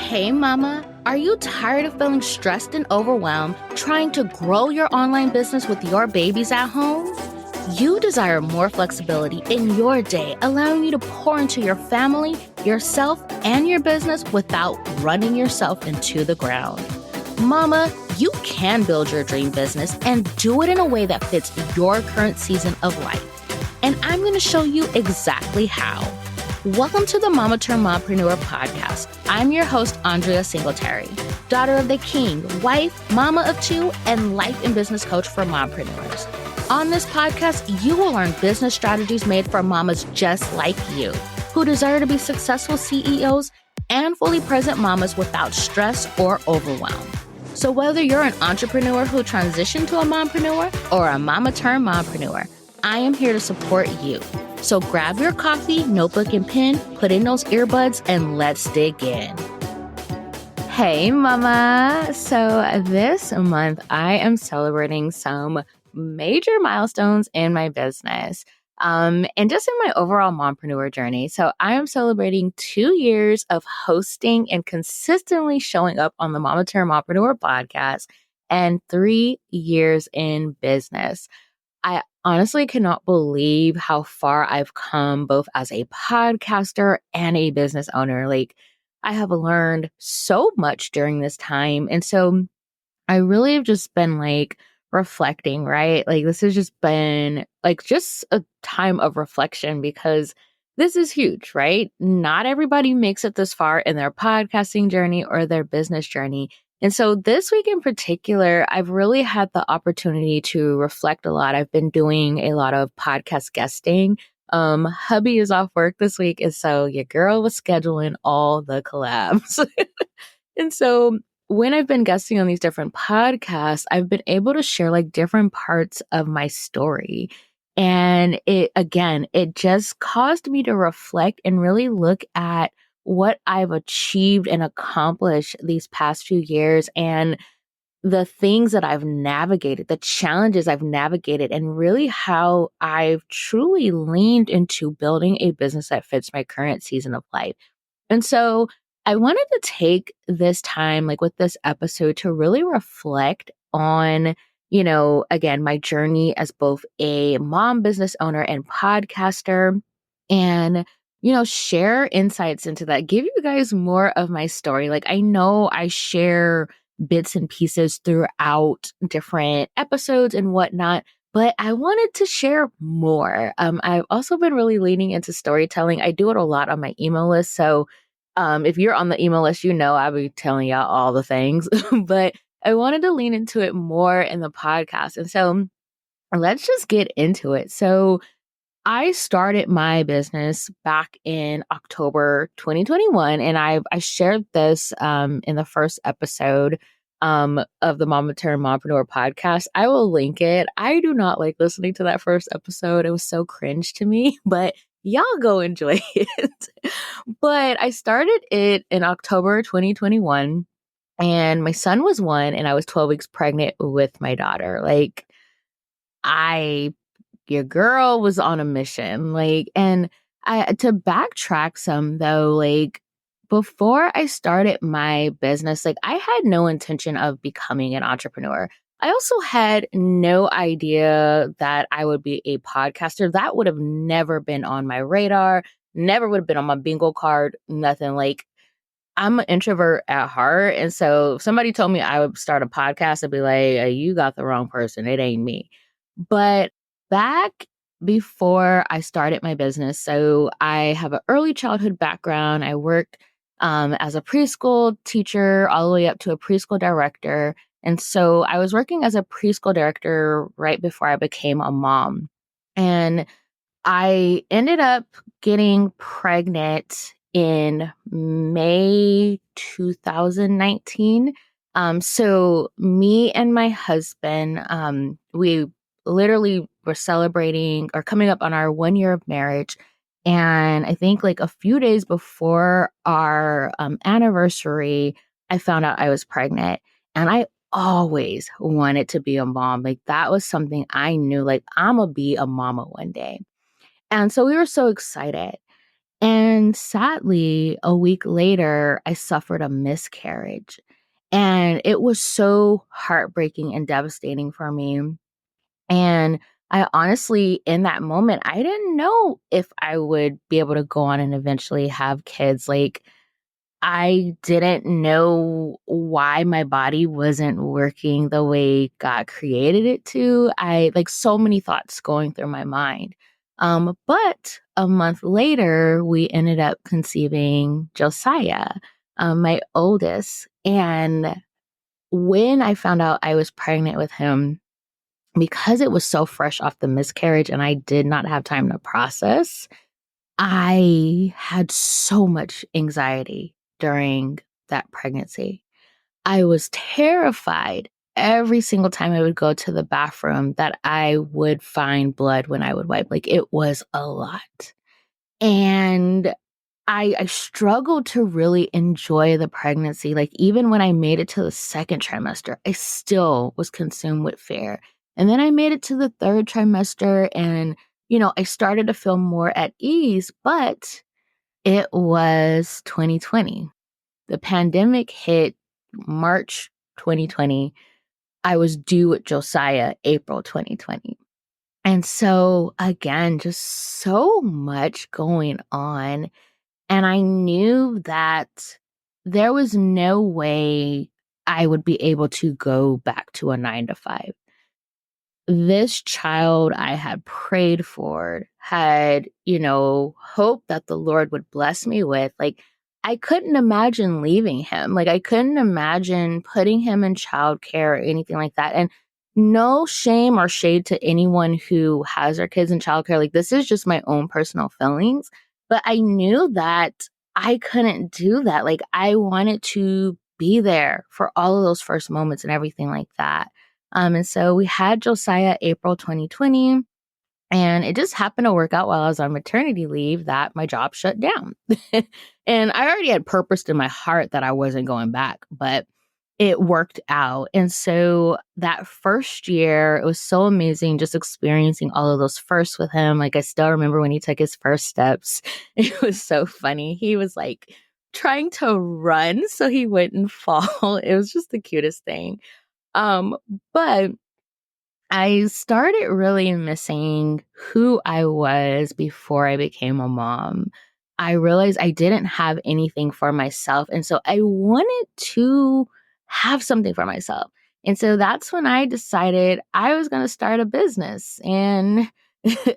Hey mama, are you tired of feeling stressed and overwhelmed trying to grow your online business with your babies at home? You desire more flexibility in your day, allowing you to pour into your family, yourself, and your business without running yourself into the ground. Mama, you can build your dream business and do it in a way that fits your current season of life. And I'm going to show you exactly how. Welcome to the Mama Turned Mompreneur podcast. I'm your host, Andrea Singletary, daughter of the king, wife, mama of two, and life and business coach for mompreneurs. On this podcast, you will learn business strategies made for mamas just like you, who desire to be successful CEOs and fully present mamas without stress or overwhelm. So whether you're an entrepreneur who transitioned to a mompreneur or a mama turned mompreneur, I am here to support you. So grab your coffee, notebook, and pen, put in those earbuds, and let's dig in. Hey, mama. So this month, I am celebrating some major milestones in my business and just in my overall mompreneur journey. So I am celebrating 2 years of hosting and consistently showing up on the Mama Turned Mompreneur podcast and 3 years in business. I honestly cannot believe how far I've come both as a podcaster and a business owner. I have learned so much during this time. And so I really have just been reflecting, right? This has just been just a time of reflection because this is huge, right? Not everybody makes it this far in their podcasting journey or their business journey. And so this week in particular, I've really had the opportunity to reflect a lot. I've been doing a lot of podcast guesting. Hubby is off work this week, and so your girl was scheduling all the collabs. And so when I've been guesting on these different podcasts, I've been able to share different parts of my story. And it just caused me to reflect and really look at what I've achieved and accomplished these past few years and the things that I've navigated, the challenges I've navigated, and really how I've truly leaned into building a business that fits my current season of life. And so I wanted to take this time, with this episode, to really reflect on, again, my journey as both a mom business owner and podcaster and, share insights into that, give you guys more of my story. I know I share bits and pieces throughout different episodes and whatnot, but I wanted to share more. I've also been really leaning into storytelling. I do it a lot on my email list. So if you're on the email list, I'll be telling y'all all the things, but I wanted to lean into it more in the podcast. And so let's just get into it. So I started my business back in October 2021, and I shared this in the first episode of the Mama Turned Mompreneur podcast. I will link it. I do not like listening to that first episode. It was so cringe to me, but y'all go enjoy it. But I started it in October 2021, and my son was 1, and I was 12 weeks pregnant with my daughter. Your girl was on a mission. And to backtrack some though, before I started my business, I had no intention of becoming an entrepreneur. I also had no idea that I would be a podcaster. That would have never been on my radar, never would have been on my bingo card, nothing. I'm an introvert at heart. And so if somebody told me I would start a podcast, I'd be like, hey, you got the wrong person. It ain't me. But back before I started my business, so I have an early childhood background. I worked as a preschool teacher all the way up to a preschool director. And so I was working as a preschool director right before I became a mom. And I ended up getting pregnant in May 2019. So me and my husband, we literally were celebrating or coming up on our 1 year of marriage. And I think a few days before our anniversary, I found out I was pregnant. And I always wanted to be a mom. That was something I knew, I'm going to be a mama one day. And so we were so excited. And sadly, a week later, I suffered a miscarriage. And it was so heartbreaking and devastating for me. And I honestly, in that moment, I didn't know if I would be able to go on and eventually have kids. Like, I didn't know why my body wasn't working the way God created it to. I like so many thoughts going through my mind. But a month later, we ended up conceiving Josiah, my oldest. And when I found out I was pregnant with him, because it was so fresh off the miscarriage and I did not have time to process, I had so much anxiety during that pregnancy. I was terrified every single time I would go to the bathroom that I would find blood when I would wipe. Like, it was a lot. And I struggled to really enjoy the pregnancy. Like, even when I made it to the second trimester, I still was consumed with fear. And then I made it to the third trimester and, I started to feel more at ease, but it was 2020. The pandemic hit March 2020. I was due with Josiah April 2020. And so, again, just so much going on. And I knew that there was no way I would be able to go back to a 9 to 5. This child I had prayed for, had, hoped that the Lord would bless me with. Like, I couldn't imagine leaving him. Like, I couldn't imagine putting him in childcare or anything like that. And no shame or shade to anyone who has their kids in childcare. Like, this is just my own personal feelings. But I knew that I couldn't do that. Like, I wanted to be there for all of those first moments and everything like that. And so we had Josiah April 2020, and it just happened to work out while I was on maternity leave that my job shut down. And I already had purposed in my heart that I wasn't going back, but it worked out. And so that first year, it was so amazing just experiencing all of those firsts with him. Like, I still remember when he took his first steps. It was so funny. He was like trying to run so he wouldn't fall. It was just the cutest thing. Um, but I started really missing who I was before I became a mom. I realized I didn't have anything for myself. And so I wanted to have something for myself. And so that's when I decided I was going to start a business. And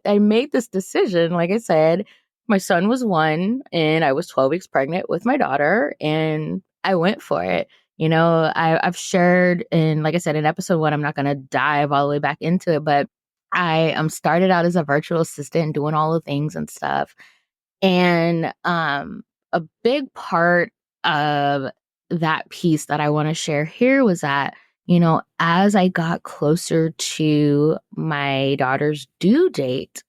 I made this decision. Like I said, my son was 1 and I was 12 weeks pregnant with my daughter, and I went for it. I've shared in, like I said, in episode 1, I'm not going to dive all the way back into it, but I started out as a virtual assistant doing all the things and stuff. And a big part of that piece that I want to share here was that, as I got closer to my daughter's due date,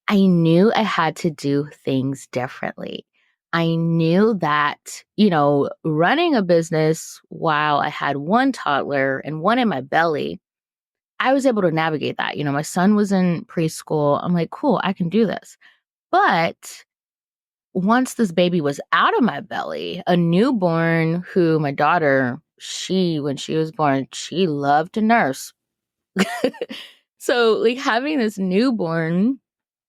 I knew I had to do things differently. I knew that, running a business while I had 1 toddler and 1 in my belly, I was able to navigate that. My son was in preschool. I'm like, cool, I can do this. But once this baby was out of my belly, a newborn who my daughter, when she was born, she loved to nurse. So, like, having this newborn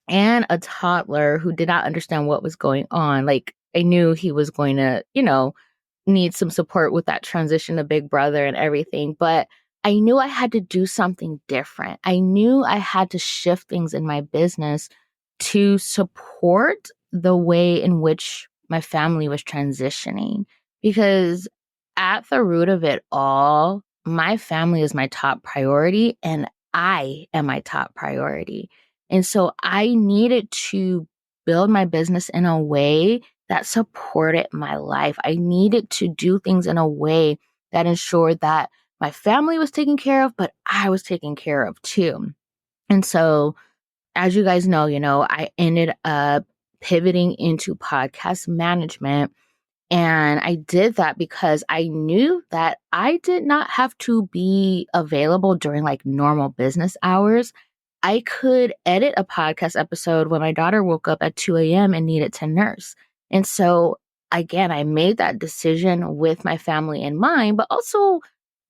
and a toddler who did not understand what was going on. Like, I knew he was going to, need some support with that transition to big brother and everything. But I knew I had to do something different. I knew I had to shift things in my business to support the way in which my family was transitioning. Because at the root of it all, my family is my top priority and I am my top priority. And so I needed to build my business in a way that supported my life. I needed to do things in a way that ensured that my family was taken care of, but I was taken care of too. And so, as you guys know, I ended up pivoting into podcast management. And I did that because I knew that I did not have to be available during like normal business hours. I could edit a podcast episode when my daughter woke up at 2 a.m. and needed to nurse. And so, again, I made that decision with my family in mind, but also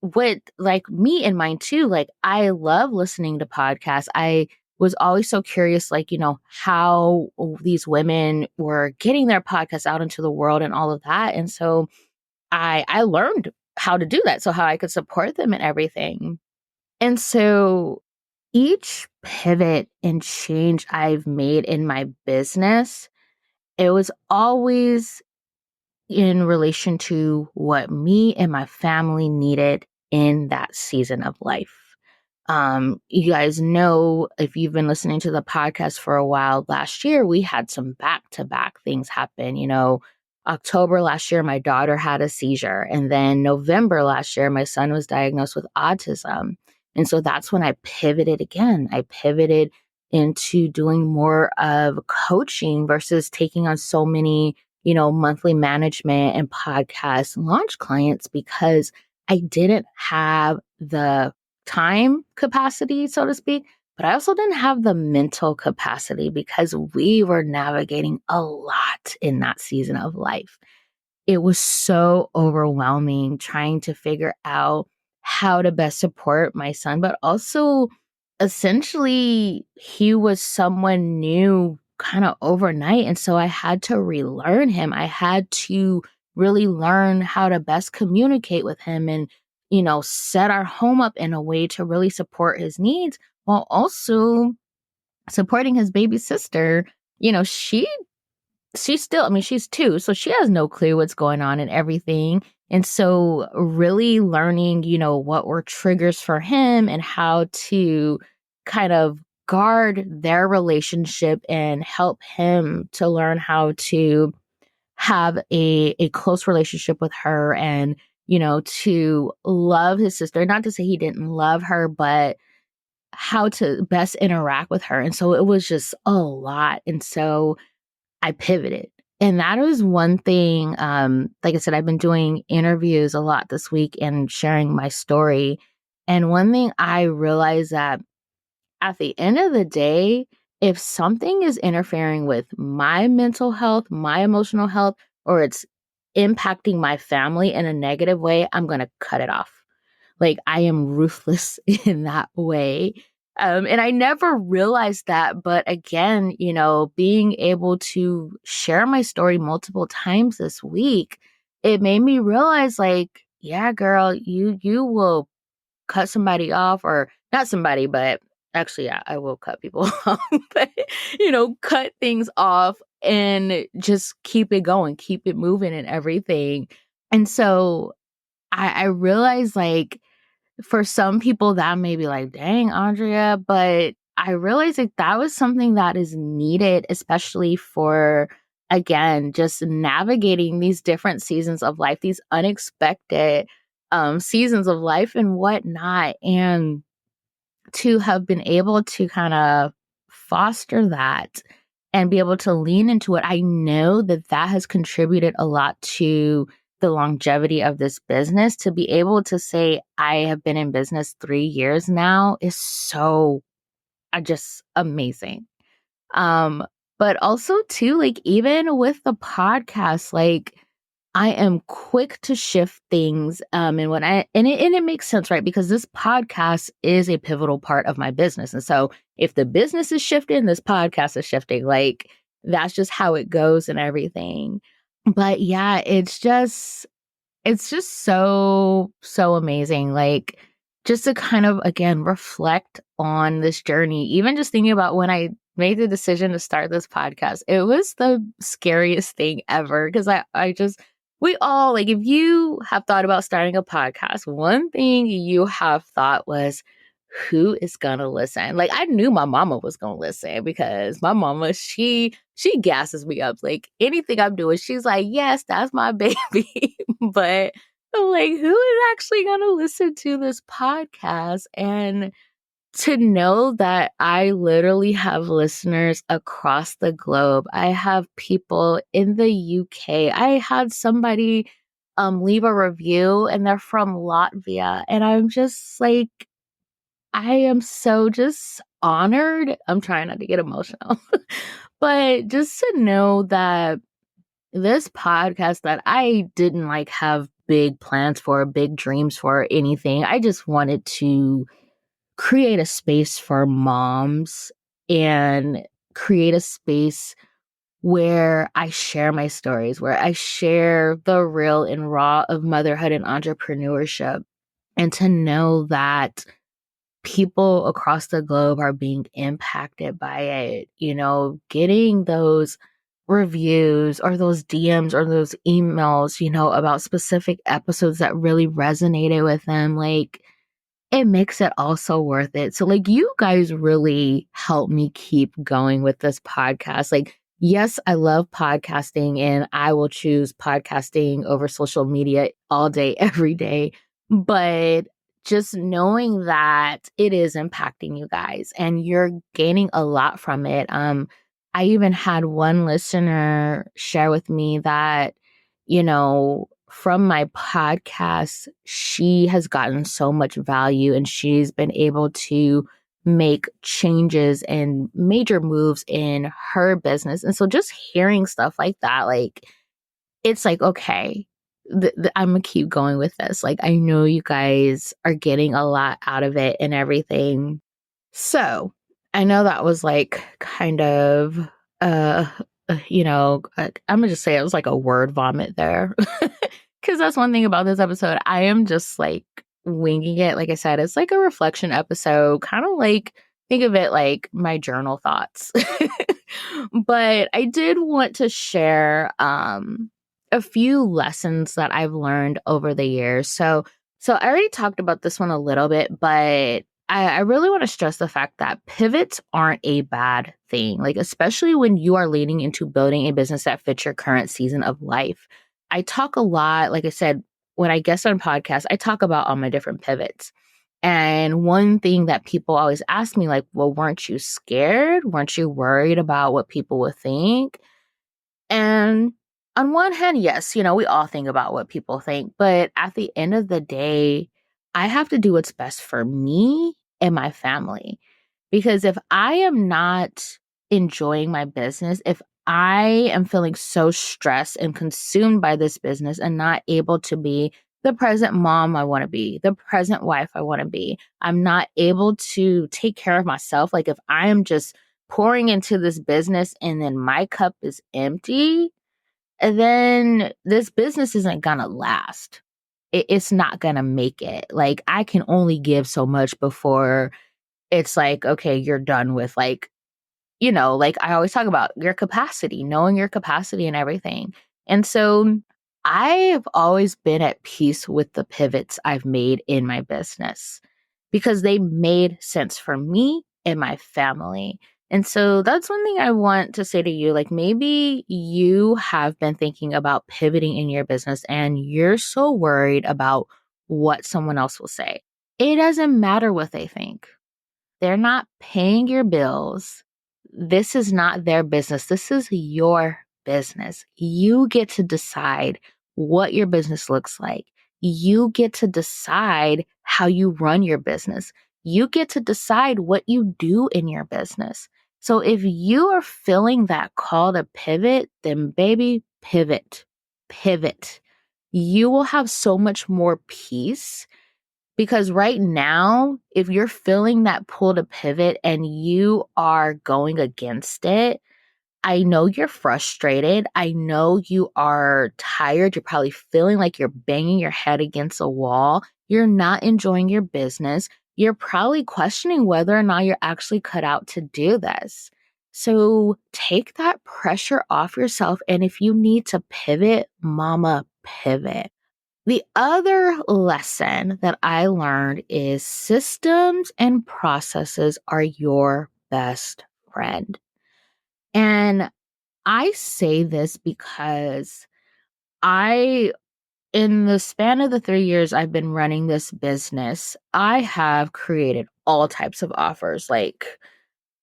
with like me in mind too. Like, I love listening to podcasts. I was always so curious, like, how these women were getting their podcasts out into the world and all of that. And so I learned how to do that, so how I could support them and everything. And so each pivot and change I've made in my business, it was always in relation to what me and my family needed in that season of life. You guys know, if you've been listening to the podcast for a while, last year we had some back-to-back things happen. October last year, my daughter had a seizure. And then November last year, my son was diagnosed with autism. And so that's when I pivoted again. I pivoted into doing more of coaching versus taking on so many, monthly management and podcast launch clients, because I didn't have the time capacity, so to speak, but I also didn't have the mental capacity because we were navigating a lot in that season of life. It was so overwhelming trying to figure out how to best support my son, but also essentially he was someone new kind of overnight. And so I had to relearn him. I had to really learn how to best communicate with him and, set our home up in a way to really support his needs while also supporting his baby sister. She's still, I mean, she's 2, so she has no clue what's going on and everything. And so really learning, what were triggers for him and how to kind of guard their relationship and help him to learn how to have a close relationship with her and, to love his sister. Not to say he didn't love her, but how to best interact with her. And so it was just a lot. And so I pivoted. And that was one thing. Like I said, I've been doing interviews a lot this week and sharing my story. And one thing I realized that at the end of the day, if something is interfering with my mental health, my emotional health, or it's impacting my family in a negative way, I'm going to cut it off. Like, I am ruthless in that way. And I never realized that. But again, being able to share my story multiple times this week, it made me realize, like, yeah, girl, you will cut somebody off, or not somebody, but actually, yeah, I will cut people off, but, cut things off and just keep it going, keep it moving and everything. And so I realized, like, for some people that may be like, dang, Andrea, but I realized like that was something that is needed, especially for, again, just navigating these different seasons of life, these unexpected seasons of life and whatnot. And to have been able to kind of foster that and be able to lean into it, I know that that has contributed a lot to the longevity of this business. To be able to say I have been in business 3 years now is so just amazing. But also too, like, even with the podcast, like, I am quick to shift things. And it makes sense, right? Because this podcast is a pivotal part of my business. And so if the business is shifting, this podcast is shifting. Like, that's just how it goes and everything. But yeah, it's just so amazing. Like, just to kind of, again, reflect on this journey, even just thinking about when I made the decision to start this podcast, it was the scariest thing ever. Because we all, like, if you have thought about starting a podcast, one thing you have thought was, who is gonna listen? Like, I knew my mama was gonna listen, because my mama, she gasses me up. Like, anything I'm doing, she's like, yes, that's my baby. But I'm like, who is actually gonna listen to this podcast? And to know that I literally have listeners across the globe. I have people in the UK. I had somebody leave a review and they're from Latvia. And I'm just like, I am so just honored. I'm trying not to get emotional, but just to know that this podcast that I didn't like have big plans for, big dreams for, or anything. I just wanted to create a space for moms and create a space where I share my stories, where I share the real and raw of motherhood and entrepreneurship. And to know that people across the globe are being impacted by it, getting those reviews or those DMs or those emails, about specific episodes that really resonated with them. Like, it makes it also worth it. So, like, you guys really help me keep going with this podcast. Like, yes, I love podcasting and I will choose podcasting over social media all day, every day. But just knowing that it is impacting you guys and you're gaining a lot from it. I even had one listener share with me that, from my podcast, she has gotten so much value and she's been able to make changes and major moves in her business. And so just hearing stuff like that, like, it's like, okay, I'm going to keep going with this. Like, I know you guys are getting a lot out of it and everything. So I know that was like kind of, I'm going to just say it was like a word vomit there. Because that's one thing about this episode. I am just like winging it. Like I said, it's like a reflection episode, kind of like, think of it like my journal thoughts. But I did want to share a few lessons that I've learned over the years. So I already talked about this one a little bit, but I really want to stress the fact that pivots aren't a bad thing, like, especially when you are leaning into building a business that fits your current season of life. I talk a lot, like I said, when I guest on podcasts, I talk about all my different pivots. And one thing that people always ask me, like, well, weren't you scared? Weren't you worried about what people would think? And on one hand, yes, we all think about what people think. But at the end of the day, I have to do what's best for me and my family. Because if I am not enjoying my business, if I am feeling so stressed and consumed by this business and not able to be the present mom I want to be, the present wife I want to be, I'm not able to take care of myself. Like, if I am just pouring into this business and then my cup is empty, then this business isn't gonna last. It's not gonna make it. Like, I can only give so much before it's like, okay, you're done with, like, like I always talk about your capacity, knowing your capacity and everything. And so I've always been at peace with the pivots I've made in my business because they made sense for me and my family. And so that's one thing I want to say to you. Like, maybe you have been thinking about pivoting in your business and you're so worried about what someone else will say. It doesn't matter what they think. They're not paying your bills. This is not their business. This is your business. You get to decide what your business looks like. You get to decide how you run your business. You get to decide what you do in your business. So if you are feeling that call to pivot, then baby, pivot. Pivot. You will have so much more peace. Because right now, if you're feeling that pull to pivot and you are going against it, I know you're frustrated. I know you are tired. You're probably feeling like you're banging your head against a wall. You're not enjoying your business. You're probably questioning whether or not you're actually cut out to do this. So take that pressure off yourself. And if you need to pivot, mama, pivot. The other lesson that I learned is systems and processes are your best friend. And I say this because in the span of the 3 years I've been running this business, I have created all types of offers. Like,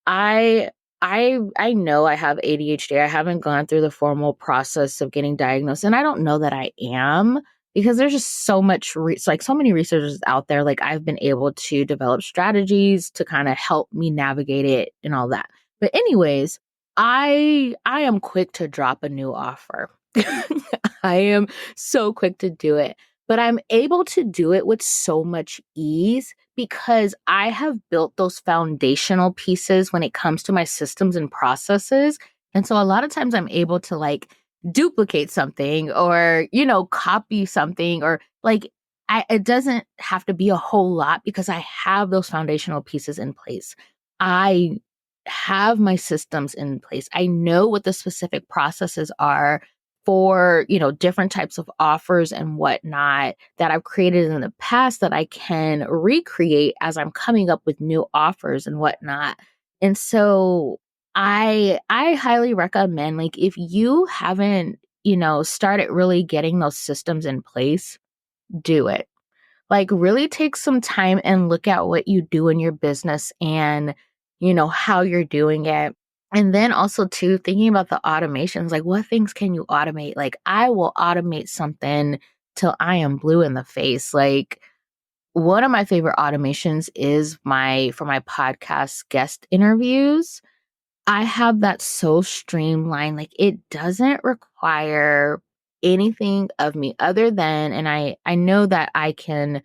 I I know I have ADHD. I haven't gone through the formal process of getting diagnosed, and I don't know that I am. because there's just so much, like so many researchers out there. Like I've been able to develop strategies to kind of help me navigate it and all that. But anyways, I am quick to drop a new offer. I am so quick to do it, but I'm able to do it with so much ease because I have built those foundational pieces when it comes to my systems and processes. And so a lot of times I'm able to like duplicate something or, copy something or like it doesn't have to be a whole lot because I have those foundational pieces in place. I have my systems in place. I know what the specific processes are for, different types of offers and whatnot that I've created in the past that I can recreate as I'm coming up with new offers and whatnot. And so I highly recommend, like, if you haven't, started really getting those systems in place, do it. Like really take some time and look at what you do in your business and, how you're doing it. And then also too, thinking about the automations, like what things can you automate? Like I will automate something till I am blue in the face. Like one of my favorite automations is for my podcast guest interviews. I have that so streamlined. Like it doesn't require anything of me other than, and I know that I can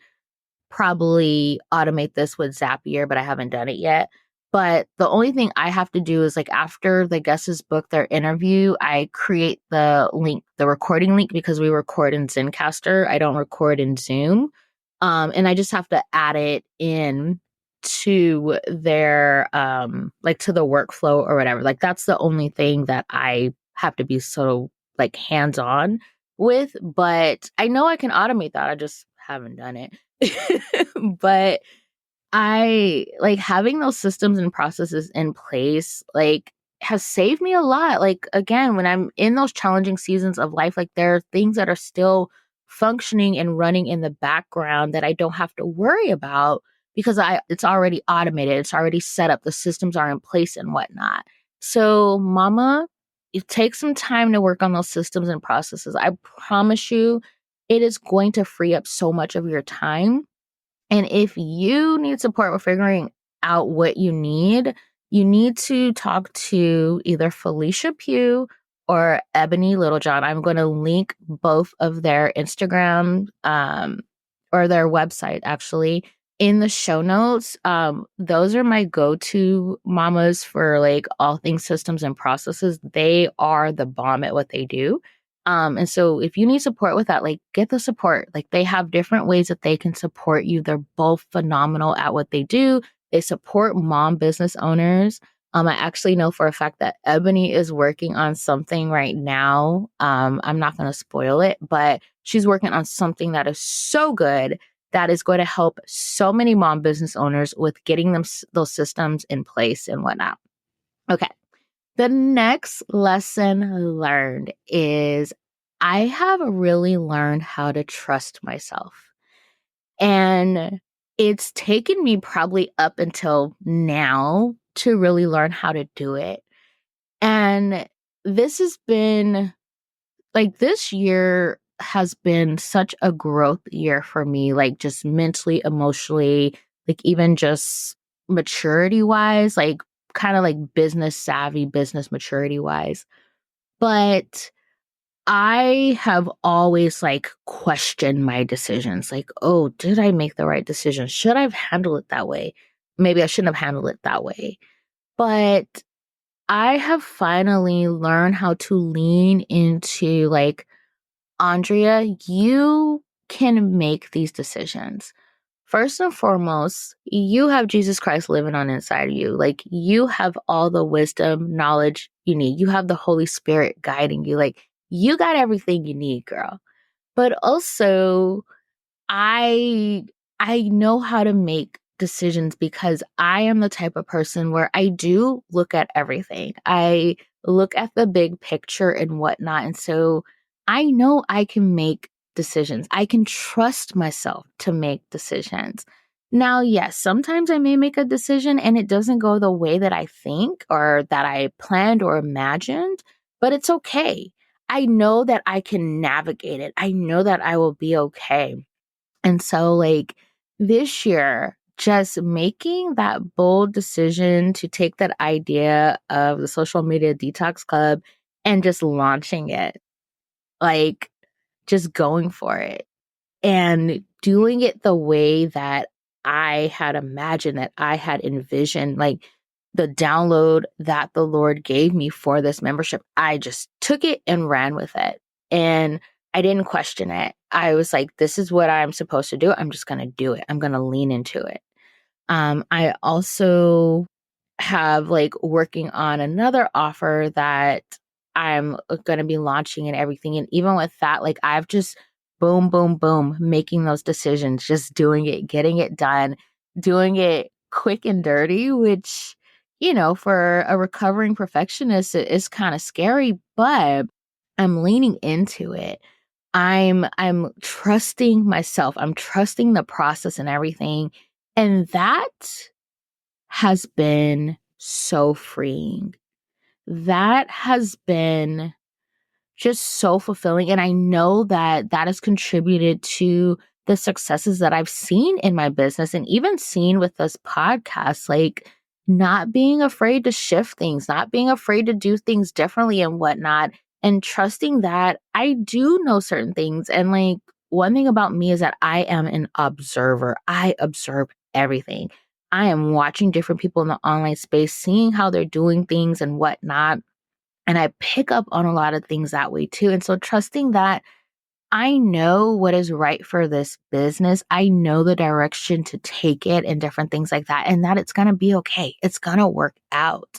probably automate this with Zapier, but I haven't done it yet. But the only thing I have to do is like after the guests book their interview, I create the link, the recording link, because we record in Zencaster. I don't record in Zoom. And I just have to add it in to their like to the workflow or whatever. Like that's the only thing that I have to be so like hands-on with. But I know I can automate that. I just haven't done it. But I like having those systems and processes in place, like has saved me a lot. Like again, when I'm in those challenging seasons of life, like there are things that are still functioning and running in the background that I don't have to worry about because it's already automated, it's already set up, the systems are in place and whatnot. So mama, it takes some time to work on those systems and processes. I promise you, it is going to free up so much of your time. And if you need support with figuring out what you need to talk to either Felicia Pugh or Ebony Littlejohn. I'm going to link both of their Instagram or their website actually in the show notes. Those are my go-to mamas for like all things systems and processes. They are the bomb at what they do. And so if you need support with that, like get the support. Like they have different ways that they can support you. They're both phenomenal at what they do. They support mom business owners. I actually know for a fact that Ebony is working on something right now. I'm not going to spoil it, but she's working on something that is so good that is going to help so many mom business owners with getting them those systems in place and whatnot. Okay. The next lesson learned is I have really learned how to trust myself. And it's taken me probably up until now to really learn how to do it. And this has been like this year has been such a growth year for me, like just mentally, emotionally, like even just maturity wise, like kind of like business savvy, business maturity wise. But I have always like questioned my decisions. Like, oh, did I make the right decision? Should I have handled it that way? Maybe I shouldn't have handled it that way. But I have finally learned how to lean into like, Andrea, you can make these decisions. First and foremost, you have Jesus Christ living on inside of you. Like you have all the wisdom, knowledge you need. You have the Holy Spirit guiding you. Like you got everything you need, girl. But also, I I know how to make decisions because I am the type of person where I do look at everything. I look at the big picture and whatnot. And so I know I can make decisions. I can trust myself to make decisions. Now, yes, sometimes I may make a decision and it doesn't go the way that I think or that I planned or imagined, but it's okay. I know that I can navigate it. I know that I will be okay. And so, like, this year, just making that bold decision to take that idea of the social media detox club and just launching it, like, just going for it and doing it the way that I had imagined, that I had envisioned, like the download that the Lord gave me for this membership. I just took it and ran with it. And I didn't question it. I was like, this is what I'm supposed to do. I'm just going to do it. I'm going to lean into it. I also have like working on another offer that I'm going to be launching and everything. And even with that, like I've just boom, boom, boom, making those decisions, just doing it, getting it done, doing it quick and dirty, which, for a recovering perfectionist, it is kind of scary, but I'm leaning into it. I'm trusting myself. I'm trusting the process and everything. And that has been so freeing. That has been just so fulfilling. And I know that that has contributed to the successes that I've seen in my business and even seen with this podcast, like not being afraid to shift things, not being afraid to do things differently and whatnot, and trusting that I do know certain things. And like one thing about me is that I am an observer. I observe everything. I am watching different people in the online space, seeing how they're doing things and whatnot. And I pick up on a lot of things that way too. And so trusting that I know what is right for this business, I know the direction to take it and different things like that, and that it's going to be okay. It's going to work out.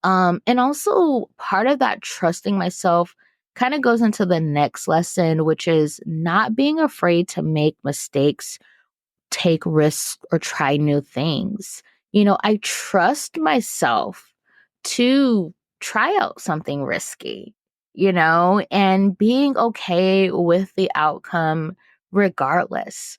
And also part of that trusting myself kind of goes into the next lesson, which is not being afraid to make mistakes, take risks, or try new things. I trust myself to try out something risky, and being okay with the outcome regardless,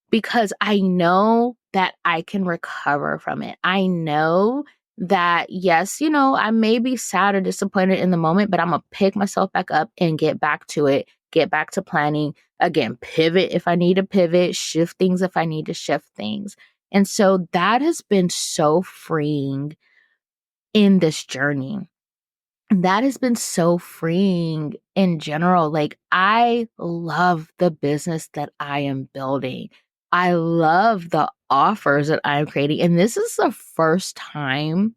because I know that I can recover from it. I know that, yes, I may be sad or disappointed in the moment, but I'm going to pick myself back up and get back to it, get back to planning, again, pivot if I need to pivot, shift things if I need to shift things. And so that has been so freeing in this journey. That has been so freeing in general. Like, I love the business that I am building. I love the offers that I'm creating. And this is the first time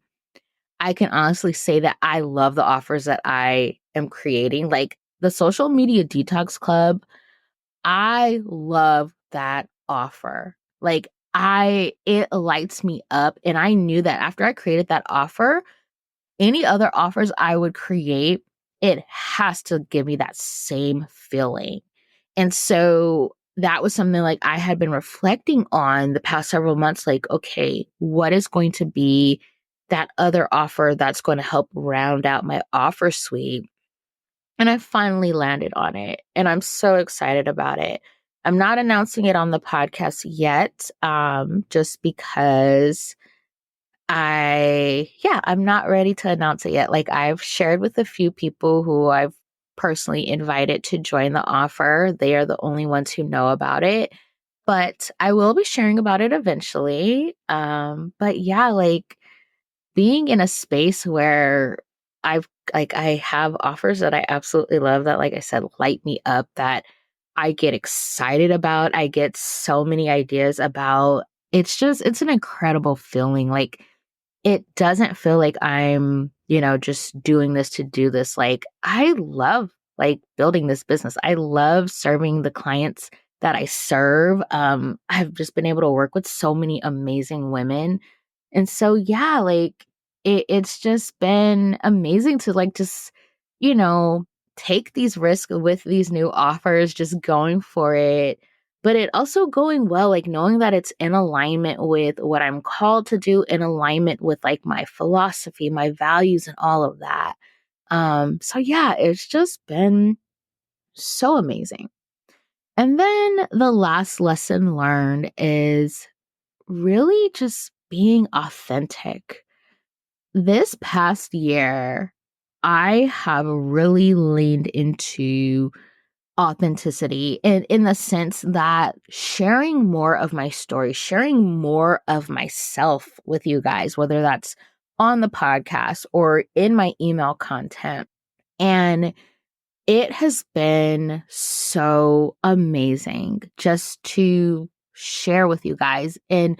I can honestly say that I love the offers that I am creating. Like the Social Media Detox Club, I love that offer. Like, it lights me up. And I knew that after I created that offer, any other offers I would create, it has to give me that same feeling. And so that was something like I had been reflecting on the past several months, like, okay, what is going to be that other offer that's going to help round out my offer suite? And I finally landed on it, and I'm so excited about it. I'm not announcing it on the podcast yet, just because I'm not ready to announce it yet. Like, I've shared with a few people who I've personally invited to join the offer. They are the only ones who know about it, but I will be sharing about it eventually. But yeah, like being in a space where I have offers that I absolutely love, that, like I said, light me up, that I get excited about. I get so many ideas about. It's an incredible feeling. Like, it doesn't feel like I'm, just doing this to do this. Like, I love like building this business. I love serving the clients that I serve. I've just been able to work with so many amazing women. And so, yeah, like it's just been amazing to like just, you know, take these risks with these new offers, just going for it, but it also going well, like knowing that it's in alignment with what I'm called to do, in alignment with like my philosophy, my values, and all of that. So yeah, it's just been so amazing. And then the last lesson learned is really just being authentic. This past year, I have really leaned into authenticity in the sense that sharing more of my story, sharing more of myself with you guys, whether that's on the podcast or in my email content. And it has been so amazing just to share with you guys. And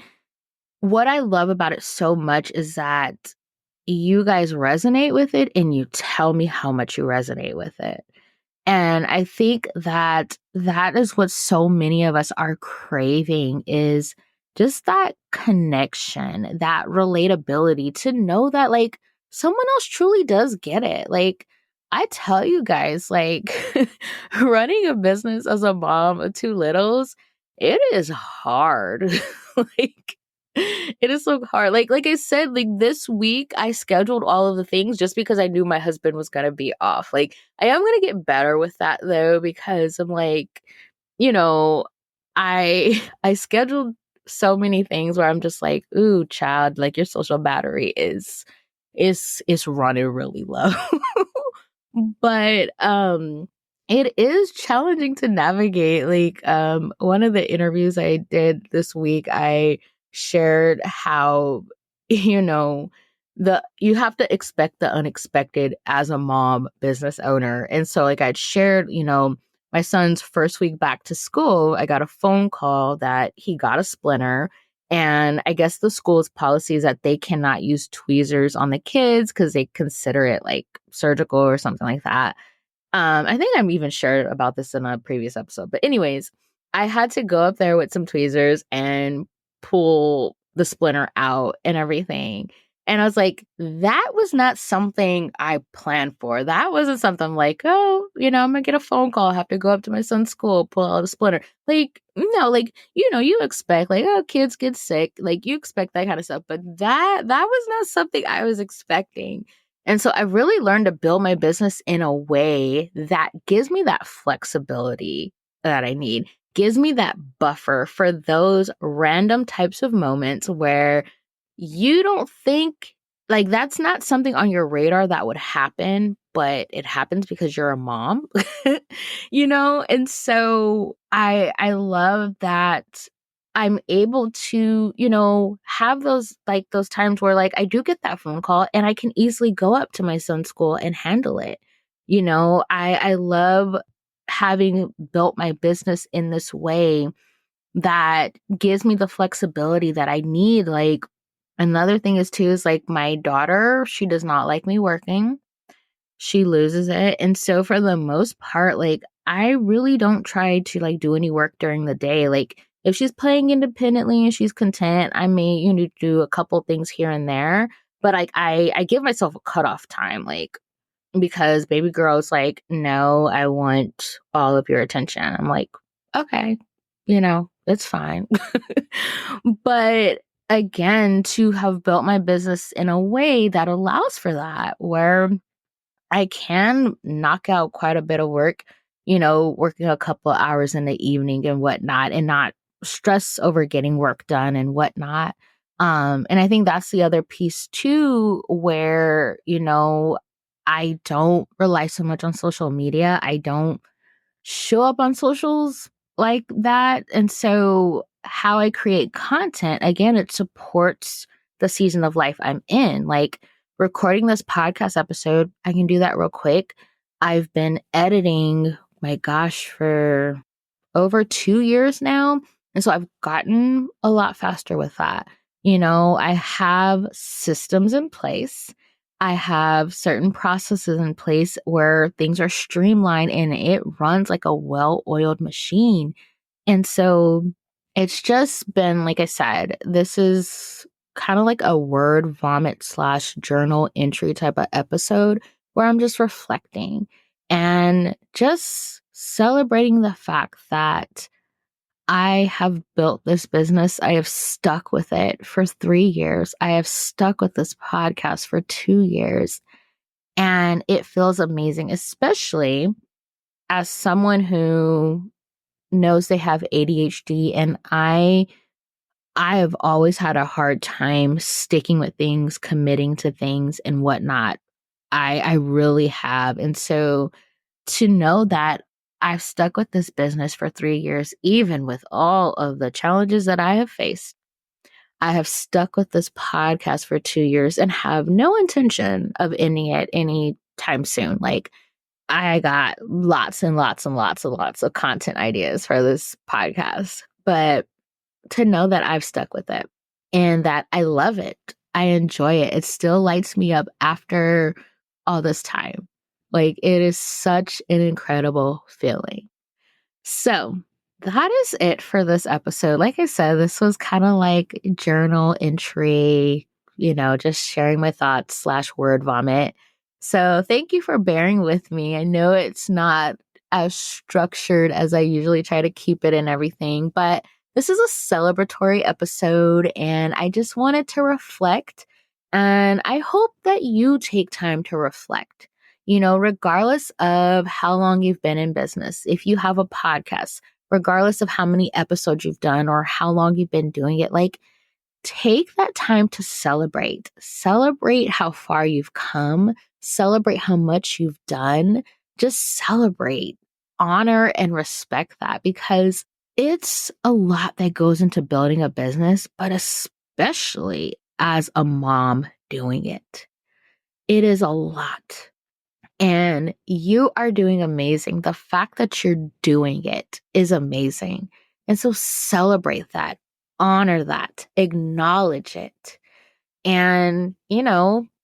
what I love about it so much is that you guys resonate with it and you tell me how much you resonate with it. And I think that that is what so many of us are craving is just that connection, that relatability to know that like someone else truly does get it. Like I tell you guys, like running a business as a mom of two littles, it is hard. Like it is so hard. Like I said, like this week I scheduled all of the things just because I knew my husband was gonna be off. Like I am gonna get better with that though, because I'm like, you know, I scheduled so many things where I'm just like, ooh, child, like your social battery is running really low. But it is challenging to navigate. Like one of the interviews I did this week, I shared how you know you have to expect the unexpected as a mom business owner. And so like I'd shared, my son's first week back to school, I got a phone call that he got a splinter. And I guess the school's policy is that they cannot use tweezers on the kids because they consider it like surgical or something like that. I think I'm even shared about this in a previous episode. But anyways, I had to go up there with some tweezers and pull the splinter out and everything. And I was like, that was not something I planned for. That wasn't something like, oh, I'm going to get a phone call. I have to go up to my son's school, pull out a splinter. Like, no, like, you expect like, oh, kids get sick. Like you expect that kind of stuff. But that was not something I was expecting. And so I really learned to build my business in a way that gives me that flexibility that I need, gives me that buffer for those random types of moments where you don't think like that's not something on your radar that would happen, but it happens because you're a mom, And so I love that I'm able to, have those times where like I do get that phone call and I can easily go up to my son's school and handle it. I love having built my business in this way that gives me the flexibility that I need. Like another thing is too is like my daughter, she does not like me working. She loses it. And so for the most part, like I really don't try to like do any work during the day. Like if she's playing independently and she's content, I may, do a couple things here and there. But like I give myself a cutoff time, like because baby girl's like, no, I want all of your attention. I'm like, okay, it's fine. But again, to have built my business in a way that allows for that, where I can knock out quite a bit of work, working a couple of hours in the evening and whatnot, and not stress over getting work done and whatnot. And I think that's the other piece too, where, I don't rely so much on social media. I don't show up on socials like that. And so how I create content, again, it supports the season of life I'm in. Like recording this podcast episode, I can do that real quick. I've been editing, my gosh, for over 2 years now. And so I've gotten a lot faster with that. I have systems in place. I have certain processes in place where things are streamlined and it runs like a well-oiled machine. And so it's just been, like I said, this is kind of like a word vomit / journal entry type of episode where I'm just reflecting and just celebrating the fact that I have built this business. I have stuck with it for 3 years. I have stuck with this podcast for 2 years. And it feels amazing, especially as someone who knows they have ADHD. And I have always had a hard time sticking with things, committing to things and whatnot. I really have. And so to know that I've stuck with this business for 3 years, even with all of the challenges that I have faced, I have stuck with this podcast for 2 years and have no intention of ending it anytime soon. Like, I got lots and lots and lots and lots of content ideas for this podcast, but to know that I've stuck with it and that I love it, I enjoy it. It still lights me up after all this time. Like, it is such an incredible feeling. So that is it for this episode. Like I said, this was kind of like journal entry, just sharing my thoughts / word vomit. So thank you for bearing with me. I know it's not as structured as I usually try to keep it and everything, but this is a celebratory episode and I just wanted to reflect. And I hope that you take time to reflect. Regardless of how long you've been in business, if you have a podcast, regardless of how many episodes you've done or how long you've been doing it, like, take that time to celebrate. Celebrate how far you've come. Celebrate how much you've done. Just celebrate, honor, and respect that, because it's a lot that goes into building a business, but especially as a mom doing it. It is a lot. And you are doing amazing. The fact that you're doing it is amazing. And so celebrate that, honor that, acknowledge it. And,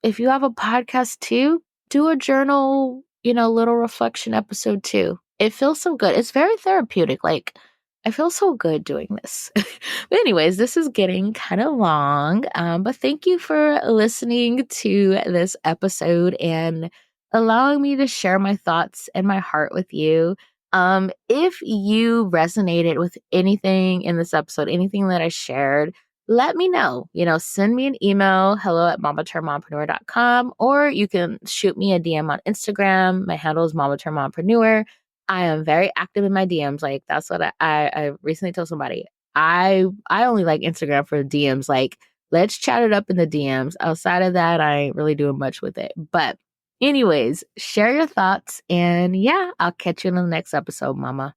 if you have a podcast too, do a journal, little reflection episode too. It feels so good. It's very therapeutic. Like, I feel so good doing this. But anyways, this is getting kind of long. But thank you for listening to this episode and allowing me to share my thoughts and my heart with you. If you resonated with anything in this episode, anything that I shared, let me know. Send me an email, hello@mamaturnedmompreneur.com, or you can shoot me a DM on Instagram. My handle is mamaturnedmompreneur. I am very active in my DMs. Like, that's what I recently told somebody. I only like Instagram for DMs. Like, let's chat it up in the DMs. Outside of that, I ain't really doing much with it. But anyways, share your thoughts. And yeah, I'll catch you in the next episode, Mama.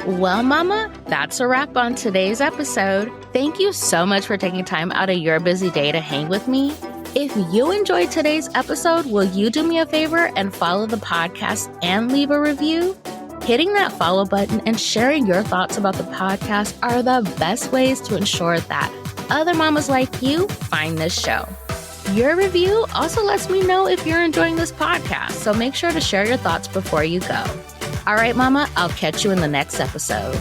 Well, Mama, that's a wrap on today's episode. Thank you so much for taking time out of your busy day to hang with me. If you enjoyed today's episode, will you do me a favor and follow the podcast and leave a review? Hitting that follow button and sharing your thoughts about the podcast are the best ways to ensure that other mamas like you find this show. Your review also lets me know if you're enjoying this podcast, so make sure to share your thoughts before you go. All right, Mama, I'll catch you in the next episode.